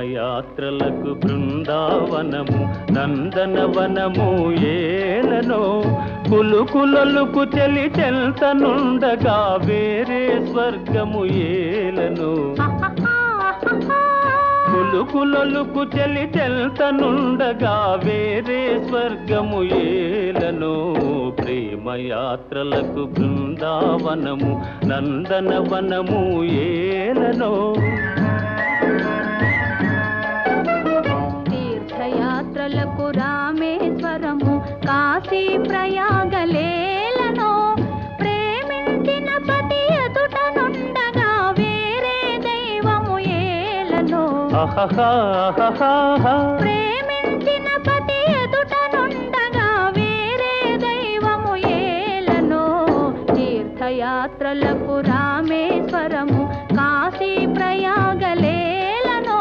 ప్రేమయాత్రలకు బృందావనము నందనవనము ఏలనో కులుకులొలుకు చెలి చెల్తనుండగా వేరే స్వర్గము ఏలనో కులుకులొలుకు చెలి చెల్తనుండగా వేరే స్వర్గము ఏలనో ప్రేమయాత్రలకు బృందావనము నందనవనము ఏలనో తీర్థయాత్రలకు రామేశ్వరము కాశీ ప్రయాగలేలనో ప్రేమించిన పతి ఎదుట నుండగా వేరే దైవము ఏలనో ప్రేమించిన పతి ఎదుట నుండగా వేరే దైవము ఏలనో తీర్థయాత్రలకు రామేశ్వరము కాశీ ప్రయాగలేలనో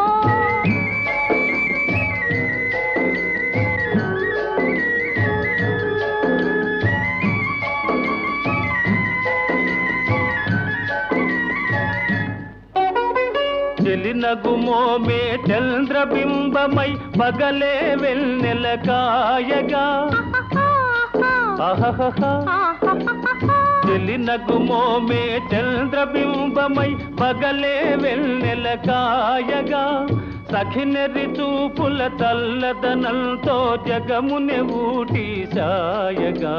చెలినగుమోమే చంద్రబింబమై పగలే వెన్నెల కాయగా చెలినగుమోమే చంద్రబింబమై పగలే వెన్నెల కాయగా సఖినెరి చూపుల తల్లదనంతో జగముని ఊటి సాయగా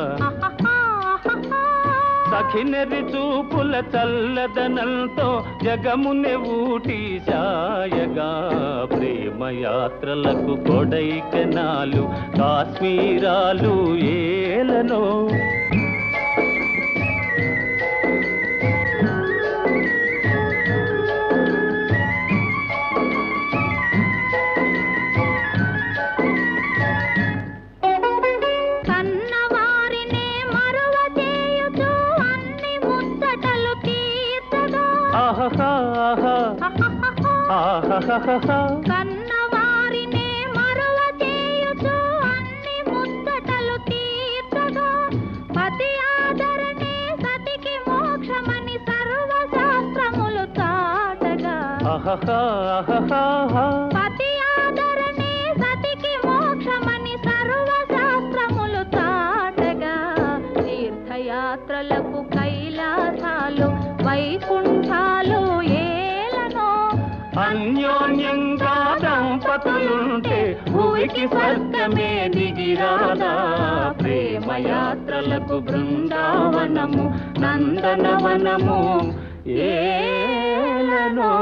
సఖినెరి చూపుల చల్లదనంతో జగముని ఊటి సాయగా ప్రేమయాత్రలకు కొడైకెనాలు కాశ్మీరాలు ఏలనో కన్నవారినే మరువ చేయుచు అన్ని ముచ్చటలు తీర్చగా పతి ఆదరణే సతికి మోక్షమని సర్వశాస్త్రములు చాటగా పతి ఆదరణే సతికి మోక్షమని సర్వశాస్త్రములు చాటగా తీర్థయాత్రలకు కైలాసాలు వైకుంఠాలు అన్యోన్యంగా దంపతులుంటే భూమికి స్వర్గమే దిగిరాదా ప్రేమయాత్రలకు బృందావనము నందనవనము ఏలనో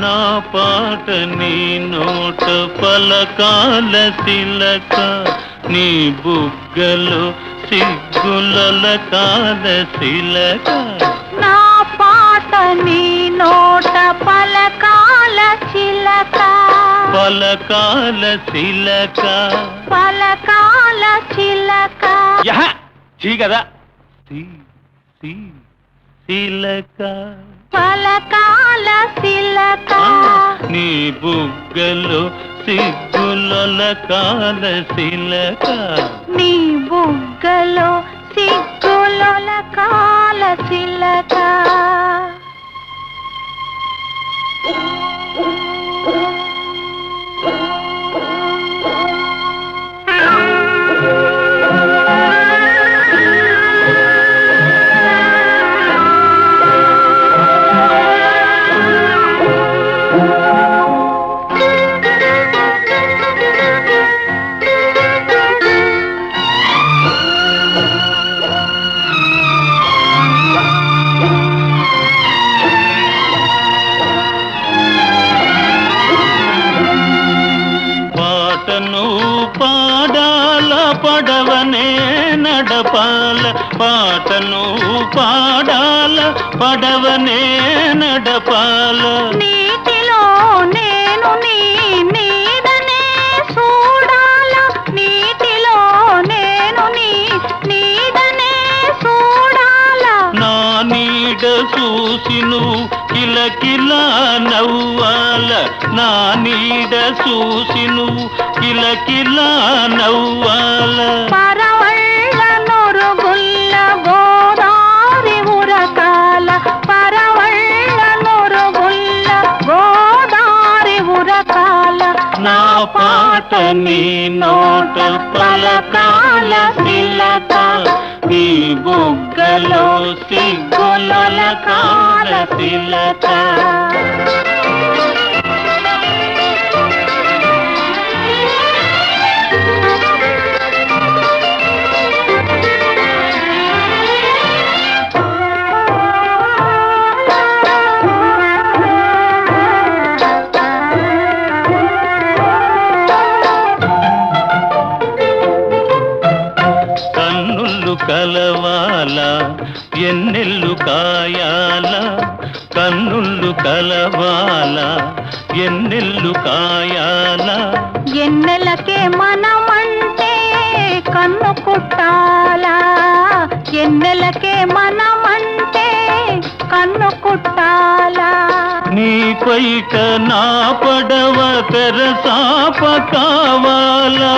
నా పాట నీ నోట పలకాల తిలక నీ బుగ్గలో సిగ్గుల కాల శిలక నా పాట నీ నోట పలకాల చిలక పలకాల శిలక పలకాల చిలక కదా శిలక పలకాల శిలక నీ బుగ్గలో సిగ్గుల కాల శిలక నీ బుగ్గలో సిగ్గుల కాల శిలక పడవనే నడపాల పాటను పాడాల పడవనే నడపాల నీటిలో నేను నీ నీడనే చూడాల నీటిలో నేను నీ నీడనే చూడాల నా నీడ చూసిన కిలకిలా నవ్వాల నా నీడ చూసి నువ్వు కిలకిలా నవ్వాల పరవళ్ళ నొరుగుల్ల గోదారి ఉరకాల పరవళ్ళ నొరుగుల్ల గోదారి ఉరకాల నా పాట నీ నోట పలకాల తిలక నీ బుగ్గలో సిగ్గులొలకాల తిలక కలవాల ఎన్నెల్లు కాయాల కన్నుళ్ళు కలవాల ఎన్నెల్లు కాయాల ఎన్నెలకే మనమంటే కన్ను కుట్టాలా ఎన్నెలకే మనమంటే కన్ను కుట్టాలా నీ పైట నా పడవ తెరసాప కావాలా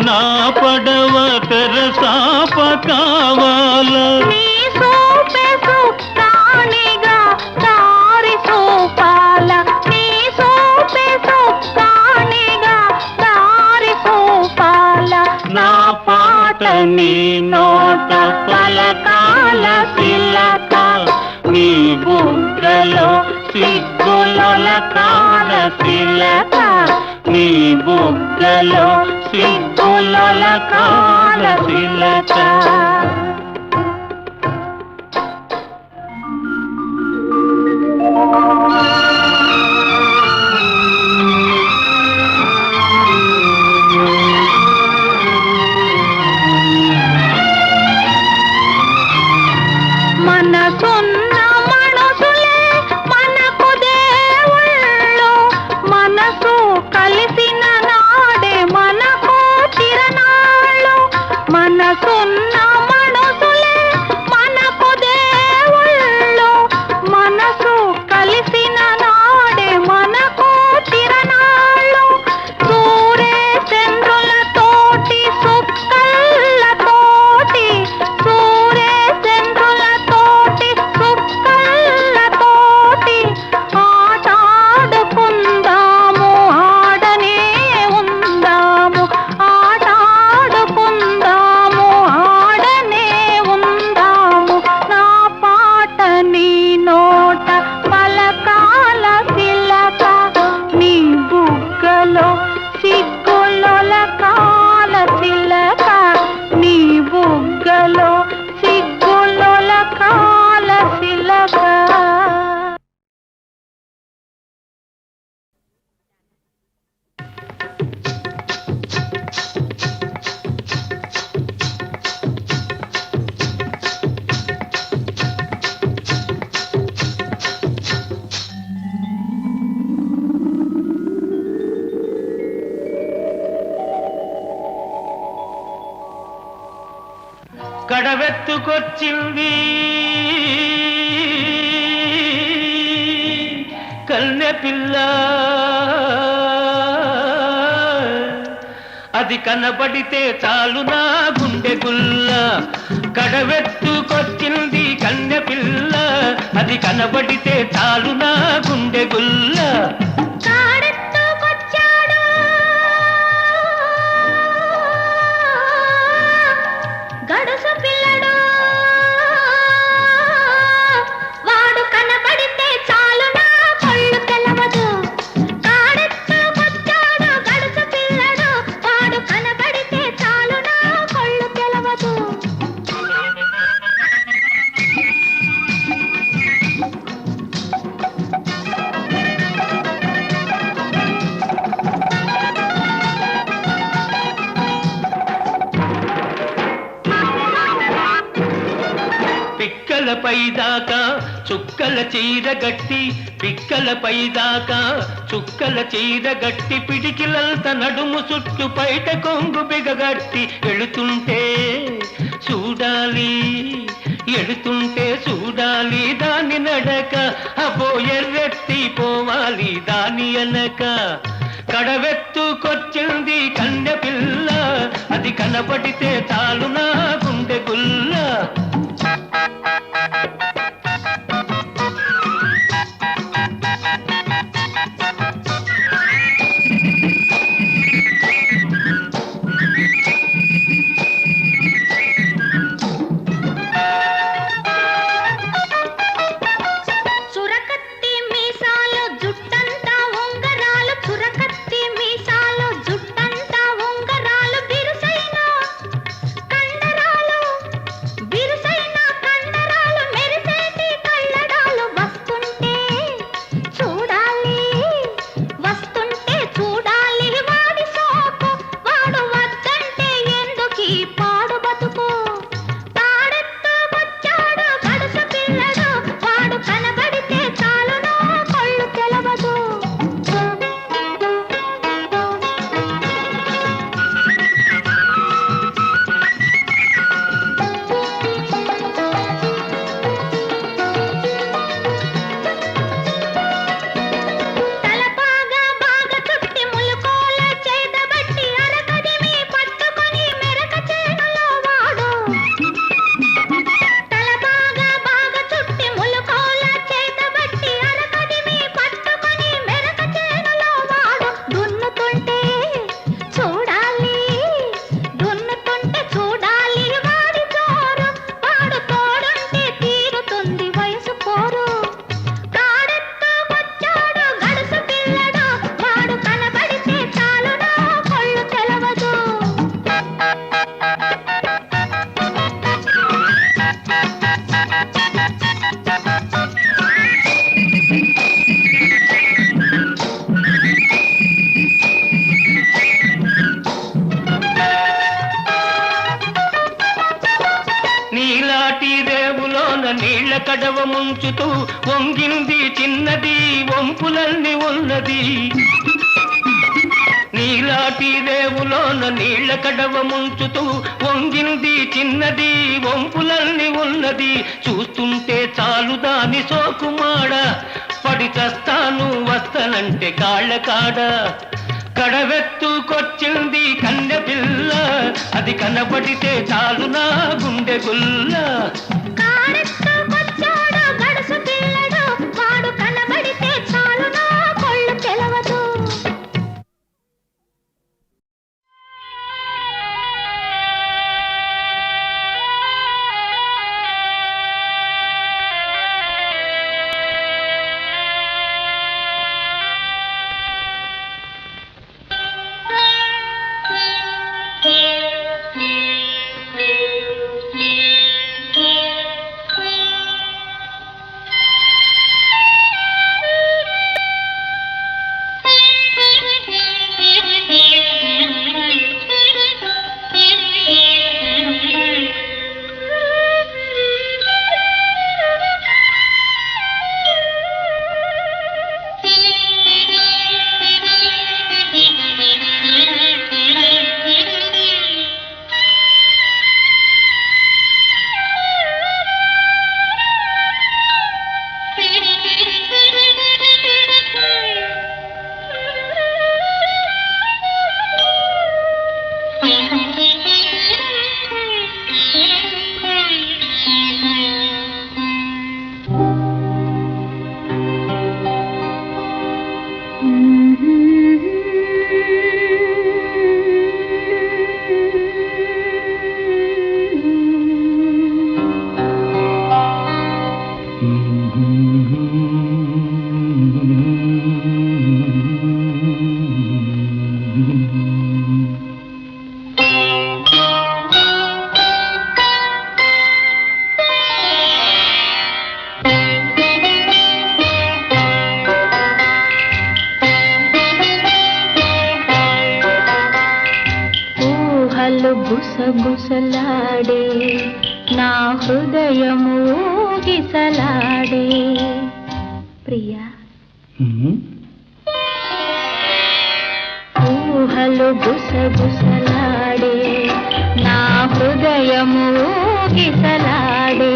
నా పడవ తెరసాప కావాల నీ సోపె సుక్కానిగా దారి సోపాల నీ సోపె సుక్కానిగా దారి సోపాల నా పాట నీ నోట పలకాల తిలక నీ బుగ్గలో సిగ్గులొలకాల తిలక నీ బుగ్గలో సిగ్గులొలకాల తిలక మనసున్న మనసులే మనకు దేవుళ్ళు మనసు కలిసిన నాడే మనకు తిరణాళ్ళు మనసున్న మనసులే మనకు దేవుళ్ళు మనసు కలిసిన నాడే మనకు తిరణాళ్ళు సూర్య చంద్రులతోటి సుక్కలతోటి సూర్య చంద్రులతోటి సుక్కలతోటి ఆటాడుకుందాము ఆడనే ఉందాము ఆటాడుకుందాము ఆడనే ఉందాము నా పాట నీ నోట పలకాల తిలక నీ బుగ్గలో సిగ్గులొలకాల తిలక నీ బుగ్గలో సిగ్గులొలకాల తిలక కడవెత్తుకొచ్చింది కన్నె పిల్ల అది కనబడితే చాలు నా గుండె గుల్ల కడవెత్తుకొచ్చింది కన్నె పిల్ల అది కనబడితే చాలు నా గుండె గుల్ల గడుసు పిల్లడు వాడు కనబడితే చాలు నా కళ్ళు తెలవదు కాడెత్తుకొచ్చాడు గడుసు పిల్లడు వాడు కనబడితే చాలు నా కళ్ళు తెలవదు పిక్కలపై దాకా చుక్కల చీర గట్టి పిక్కలపై దాకా చుక్కల చీర గట్టి పిడికిలంత నడుము చుట్టు పైట కొంగు బిగగట్టి ఎడుతుంటే చూడాలి ఎడుతుంటే చూడాలి దాని నడక అబ్బో ఎర్రెత్తి పోవాలి దాని అనక కడవెత్తుకొచ్చింది కన్నె పిల్ల అది కనబడితే చాలు నా గుండె గుల్ల నీళ్ళ కడవ ముంచుతూ వంగింది చిన్నది వంపులన్నీ ఉన్నది నీలాటి రేవులోన నీళ్ళ కడవ ముంచుతూ వంగింది చిన్నది వంపులన్నీ ఉన్నది చూస్తుంటే చాలు దాని సోకుమాడ పడి చస్తాను వస్తనంటే కాళ్ళ కాడ కడవెత్తుకొచ్చింది కన్నె పిల్ల అది కనబడితే చాలు నా గుండె గుల్ల గుసగుసలాడే నా హృదయము గిసలాడే ప్రియా ఊహలు గుసగుసలాడే నా హృదయము గిసలాడే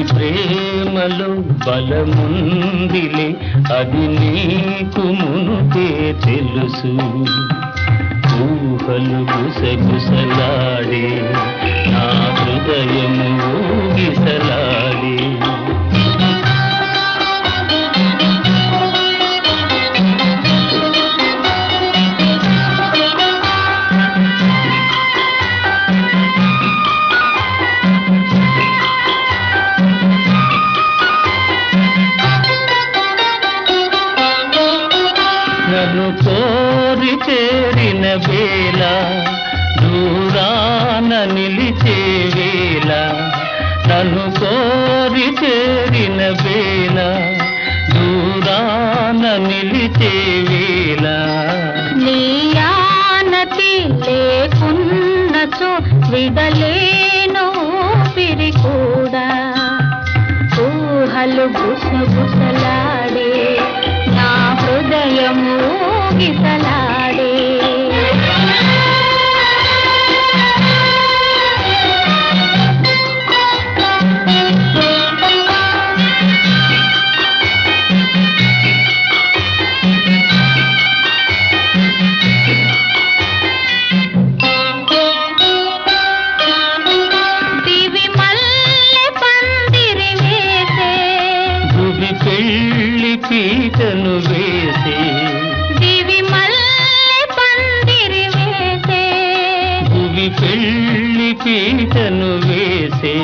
ప్రేమలో బలముందిలే అది నీకు మునుపే తెలుసు ఊహలు గుసగుసలాడే నా హృదయము ఊగిసలాడే నన్ను కోరి చేరిన వేళ దూరాన నిలిచే వేళ నన్ను కోరి చేరిన వేళ దూరాన నిలిచే వేళ నీ ఆనతి లేకున్నచో విడలేను పిరి కూడా ఊహలు గుసగుసలాడే నా హృదయము గిసలాడే దివి మల్లె పందిరి వేసే భువి పెళ్ళి పీటను వేసే దివి మల్లె పందిరి వేసే భువి పెళ్ళి పీటను వేసే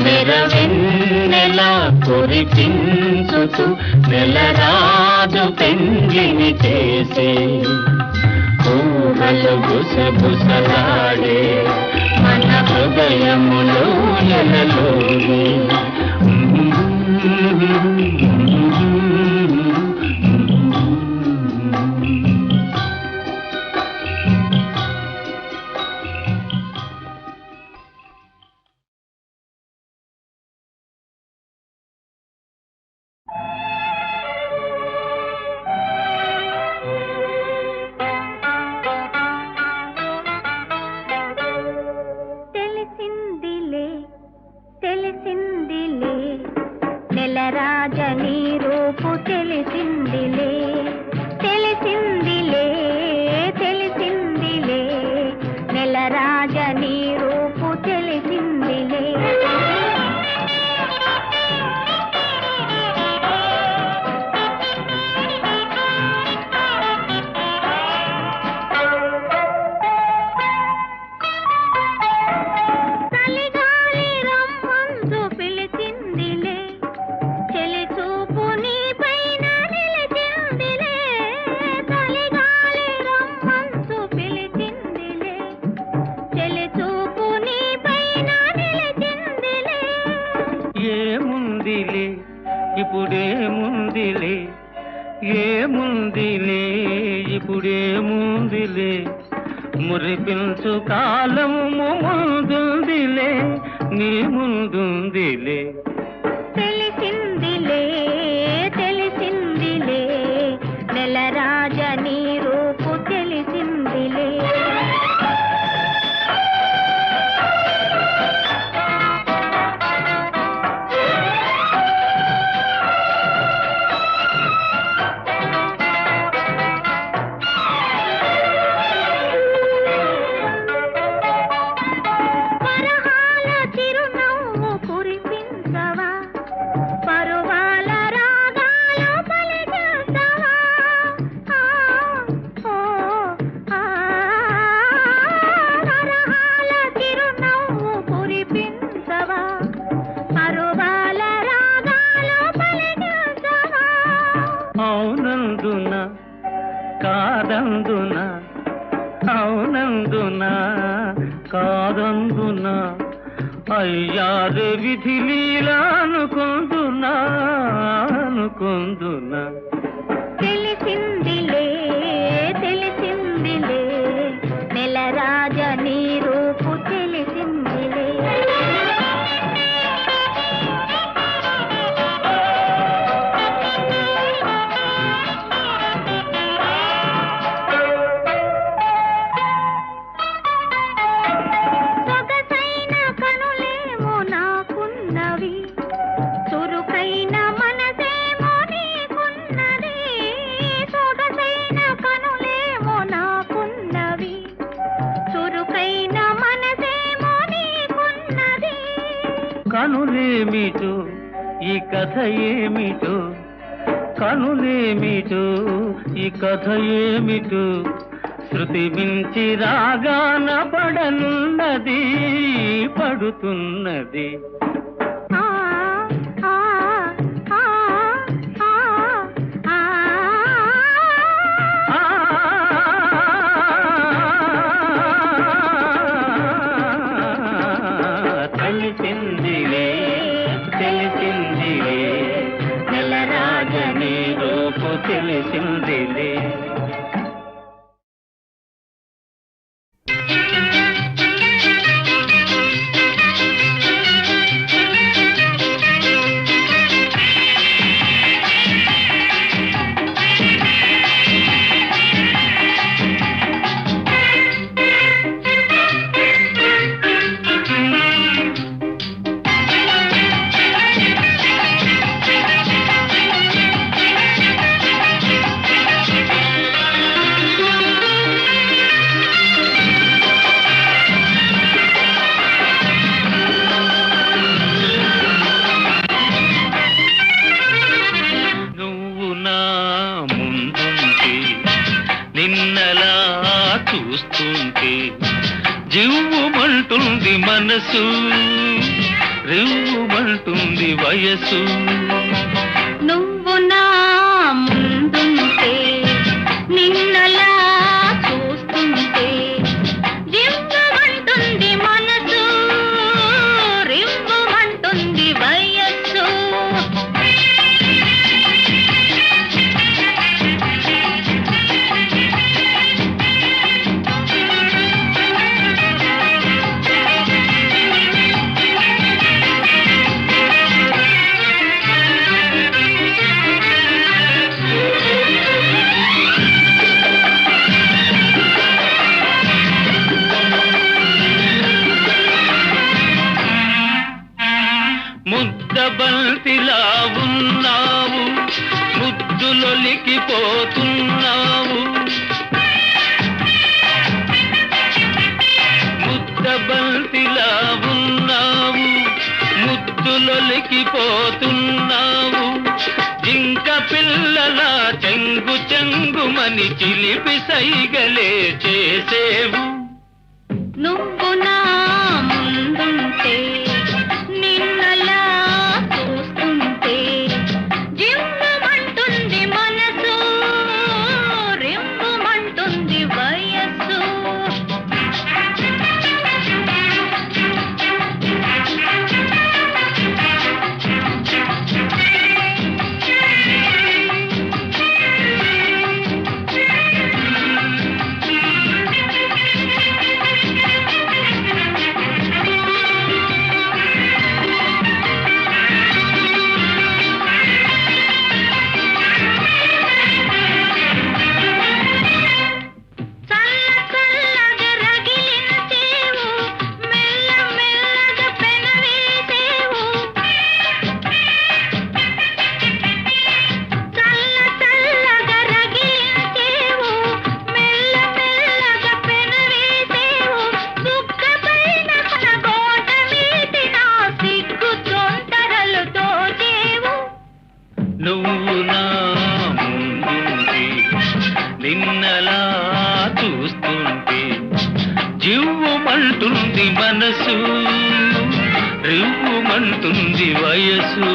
నెరవెన్నెలా కురిపించుతూ నెలరాజు పెండ్లిని చేసే ఊహలు గుసగుసలాడే మన హృదయములో ఎలలోనే తెలిసిందిలే తెలిసిందిలే నెలరాజని రూపు తెలిసిందిలే తెలిసిందిలే తెలిసిందిలే నెలరాజని రూపు తెలిసిందిలే చలిగాలి రమ్మందు పిలిచిందిలే చెలి చూపు నీ పైన నిలిచిందిలే చలిగాలి రమ్మందు పిలిచిందిలే చెలి చూపు నీ పైన నిలిచిందిలే ఏముందిలే ఇప్పుడేముందిలే ఏముందిలే ఇప్పుడేముందిలే మురిపించు కాలము ముందుందిలే నీ ముందుందిలే తెలిసిందిలే తెలిసిందిలే నెలరాజని రూపు తెలిసిందిలే వరహాల చిరునవ్వు కురిపించ అవునందున అవునందున కాదందున అయ్యారు విధి లీలా అనుకుందునా అనుకుందునా తెలిసిందిలే తెలిసిందిలే నెలరాజ నీ రూపు తెలిసిందిలే సొగసైన కనులేమో నాకున్నవి చురుకైన మనసేమో నీకున్నది సొగసైన కనులేమో నాకున్నవి చురుకైన మనసేమో నీకున్నది కనులేమిటో ఈ కథ ఏమిటో కనులేమిటో ఈ కథ ఏమిటో శృతి మించి రాగాన పడనున్నది పడుతున్నది ఆ ఆ ఆ ఆ తెలిసిందిలే తెలిసిందిలే నెలరాజని రూపు తెలిసిందిలే నిన్నలా చూస్తుంటే జివ్వుమంటుంది మనసు రివ్వుమంటుంది వయసు నువ్వు నా ముందుంటే నిన్నలా చూస్తుంటే రివ్వుమంటుంది మనసు రివ్వుమంటుంది వయస్సు ముద్దబంతిలా ఉన్నావు ముద్దులొలికిపోతున్నావు ముద్దబంతిలా ఉన్నావు ముద్దులొలికిపోతున్నావు జింక పిల్లల చెంగు చెంగుమని చిలిపి సైగలే చేసేవు నువ్వు నా ముందుంటే నిన్నలా చూస్తుంటే జివ్వుమంటుంది మనసు రివ్వుమంటుంది వయస్సు నువ్వు నా ముందుంటే నిన్నలా చూస్తుంటే జివ్వుమంటుంది మనసు రివ్వుమంటుంది వయసు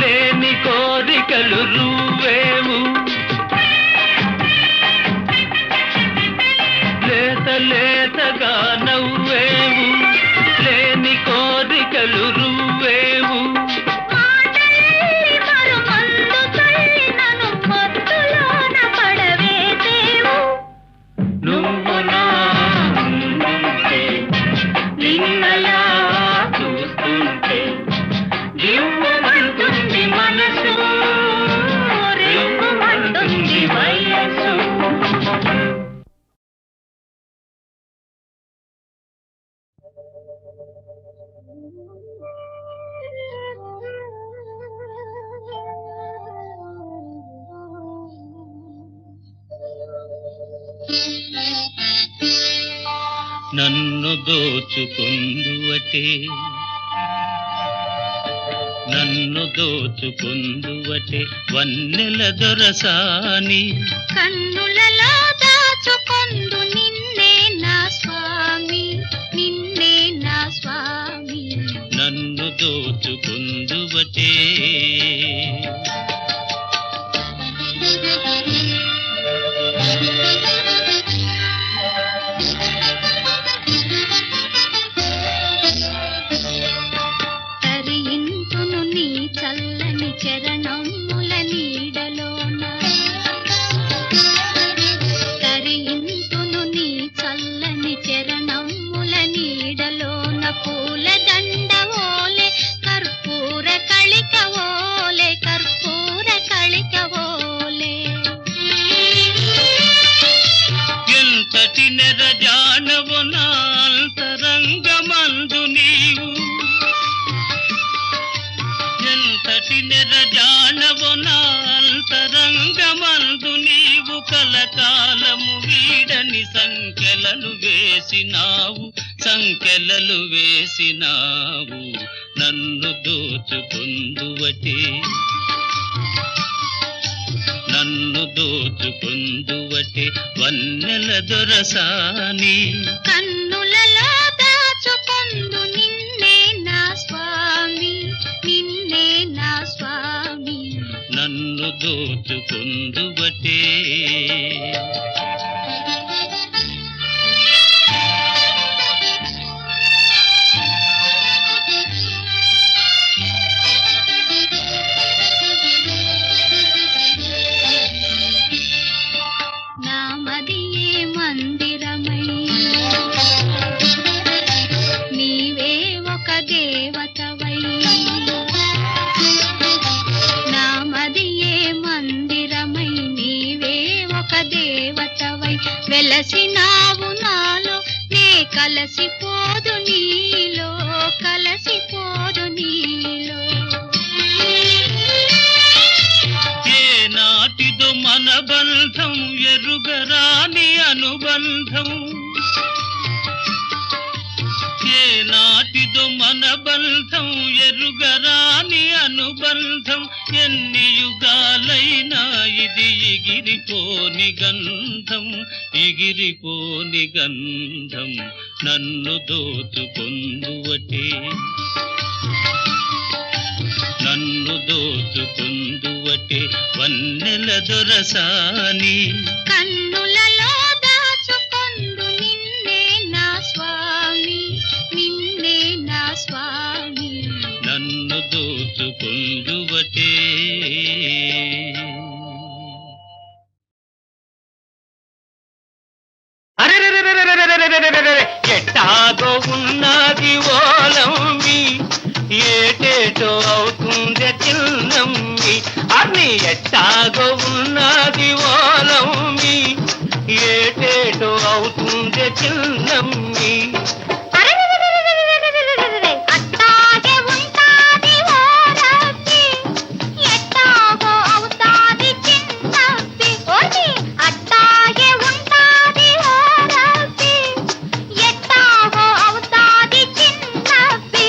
లేని కోరికలు రువ్వేవు లేత లేతగా నవ్వేవు లేని కోరికలు రువ్వేవు నువ్వు నా ముందుంటే నిన్నలా చూస్తుంటే దివ్వమంటుంది మనసు రివ్వమంటుంది వయస్సు నన్ను దోచుకుందువటే నన్ను దోచుకుందువటే వన్నెల దొరసాని కన్నులలో దాచుకొందు నిన్నే నా స్వామి నిన్నే నా స్వామి నన్ను దోచుకుందువటే తరింతును నీ చల్లని చరణముల నీడలోన తరింతును నీ చల్లని చరణముల నీడలోన పూల దండవోలే కర్పూర కళికవోలే కర్పూర కళికవోలే ఎంతటి నెరజానవు నా అంతరంగమందు నీవు ఎంతటి నెరజానవు నా అంతరంగమందు నీవు కలకాలము వీడని సంఖ్యలను వేసినావు సంఖ్యలలు వేసినావు నన్ను దోచుకుందువటే నన్ను దోచుకుందువటే వన్నెల దొరసాని కన్నులలో దాచుకొందు నిన్నే నా స్వామి నిన్నే నా స్వామి నన్ను దోచుకుందువటే నామదియే మందిరమై నీవే ఒక దేవతవై నామదియే మందిరమై నీవే ఒక దేవతవై వెలసినావు నాలో నే కలసిపోదు నీలో కలసిపోదు నీలో ఏ నాటిదో మన బంధం ఎరుగరాని అనుబంధం ఏ నాటిదో మన బంధం ఎరుగరాని అనుబంధం ఎన్ని యుగాలైనా ఇది ఎగిరిపోని గంధం ఎగిరిపోని గంధం నన్ను దోచుకొందువటే నన్ను దోచుకుందువటే వన్నెల దొరసాని కన్నులలో దాచుకొందు నిన్నే నా స్వామి నిన్నే నా స్వామి నన్ను దోచుకుందువటే ఎట్టాగో ఉన్నది ఓలమ్మి ఏటేటో అవుతుంది చిన్నమ్మి అన్ని ఎట్టాగో ఉన్నది ఓలమ్మి ఏటేటో అవుతుంది చిన్నమ్మి అట్టాగే ఉంటాది ఓరబ్బి ఎట్టాగో అవుతాది చిన్నబ్బి ఓసి అట్టాగే ఉంటాది ఓరబ్బి ఎట్టాగో అవుతాది చిన్నబ్బి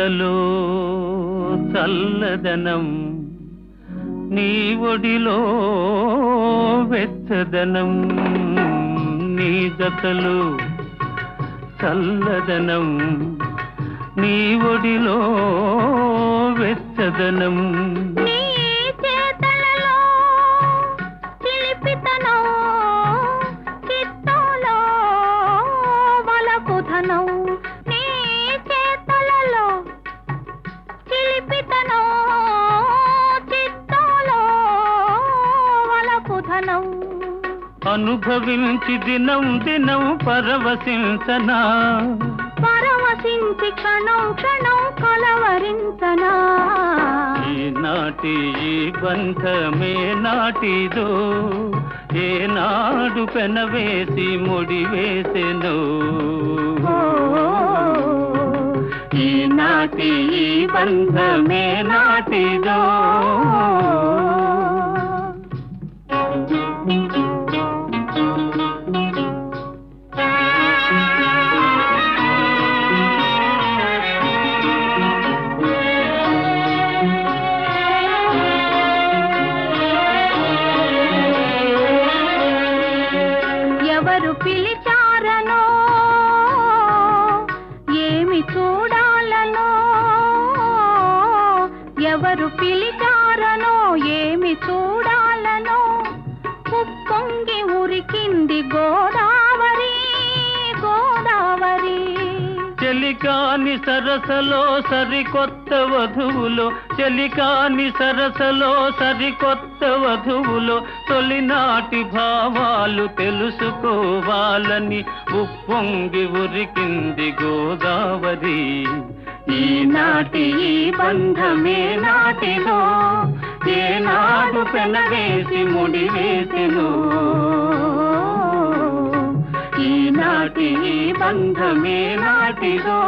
జతలో చల్లదనం నీ ఒడిలో వెచ్చదనం నీ జతలో చల్లదనం నీ ఒడిలో వెచ్చదనం నీ చేతలలో చిలిపితనం చిత్తంలో వలపుధనం నీ చేతలలో చిలిపితనం చిత్తంలో వలపుధనం అనుభవించి దినం దినం పరవశించనా పరవశించి క్షణం క్షణం కలవరించనా ఈనాటి ఈ బంధమే నాటిదో ఏనాడు పెనవేసి ముడివేసెను ఈనాటి ఈ బంధమే నాటిదో ఎవరు పిలిచారనో ఏమి చూడాలనో ఎవరు పిలిచారనో ఏమి చూడాలనో ఉప్పొంగి ఉరికింది గోదావరి గోదావరి చెలికాని సరసలో సరికొత్త వధువులో చెలికాని సరసలో సరికొత్త వధువులో తొలినాటి భావాలు తెలుసుకోవాలని ఉప్పొంగి ఉరికింది గోదావరి ఈనాటి ఈ బంధమే నాటిదో ఏనాడు పెనవేసి ముడివేసెను ఈనాటి ఈ బంధమే నాటిదో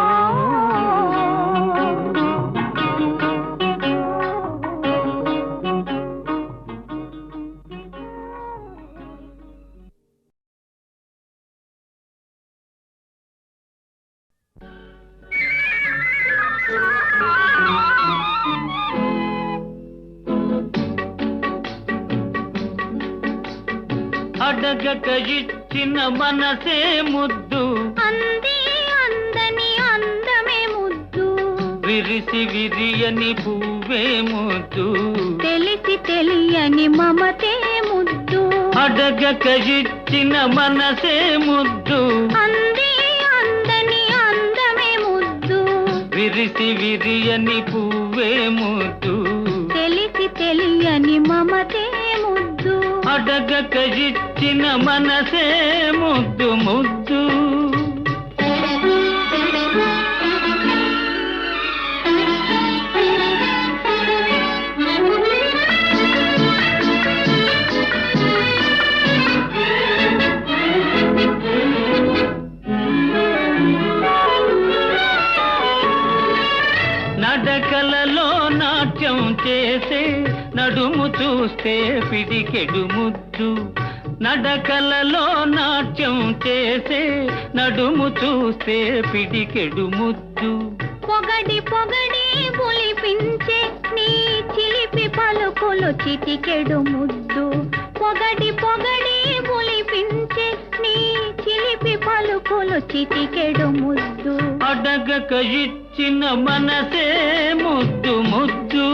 అడగక ఇచ్చిన మనసే ముద్దు అంది అందని అందమే ముద్దు విరిసి విరియని పువ్వే ముద్దు తెలిసి తెలియని మమతే ముద్దు అడగక ఇచ్చిన మనసే ముద్దు అంది అందని అందమే ముద్దు విరిసి విరియని పువ్వే ముద్దు తెలిసి తెలియని మమతే ముద్దు అడగక ఇచ్చిన మనసే ముద్దు ముద్దు నడకలలో నాట్యం చేసే నడుము చూస్తే పిడికెడు ముద్దు నడకలలో నాట్యం చేసే నడుము చూస్తే పిడికెడు ముద్దు పొగడి పొగడి పులిపించే నీ చిలిపి పలుకులు చిటికెడు ముద్దు పొగడి పొగడి పులిపించే నీ చిలిపి పలుకులు చిటికెడు ముద్దు అడగక ఇచ్చిన మనసే ముద్దు ముద్దు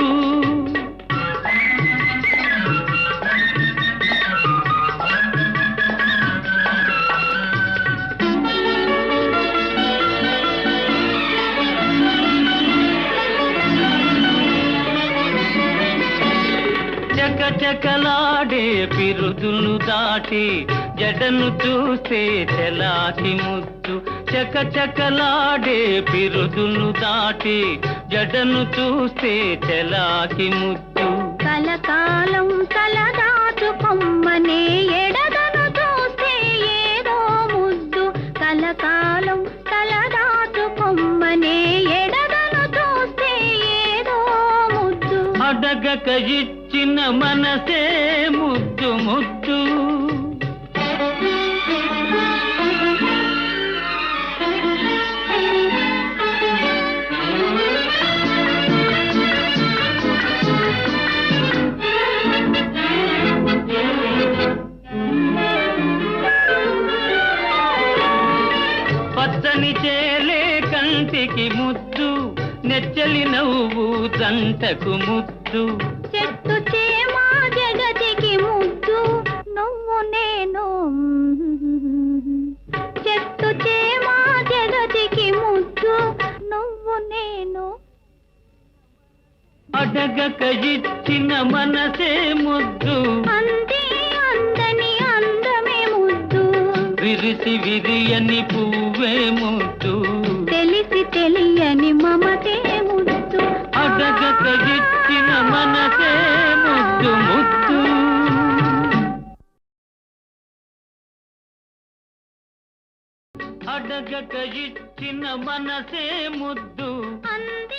చకచకలాడే పిరుదులు దాటి జడను చూస్తే చెలాకి ముద్దు చకచకలాడే పిరుదులు దాటి జడను చూస్తే చెలాకి ముద్దు కలకాలం తలదాచుకొమ్మనే ఎడదను చూస్తే ఏదో ముద్దు కలకాలం తలదాచుకొమ్మనే ఎడదను చూస్తే ఏదో ముద్దు అడగక ఇచ్చిన మనసే ముద్దు ముద్దు నెచ్చలి నవ్వు జంటకు ముద్దు. చెట్టు చేమ జగతికి ముద్దు నువ్వు నేను. చెట్టు చేమ జగతికి ముద్దు నువ్వు నేను. అడగక ఇచ్చిన మనసే ముద్దు, అంది అందని అందమే ముద్దు. విరిసి విరియని పువ్వే ముద్దు, తెలిసి తెలియని మమతే ముద్దు. అడగక ఇచ్చిన మనసే ముద్దు ముద్దు. అడగక ఇచ్చిన మనసే ముద్దు, అంది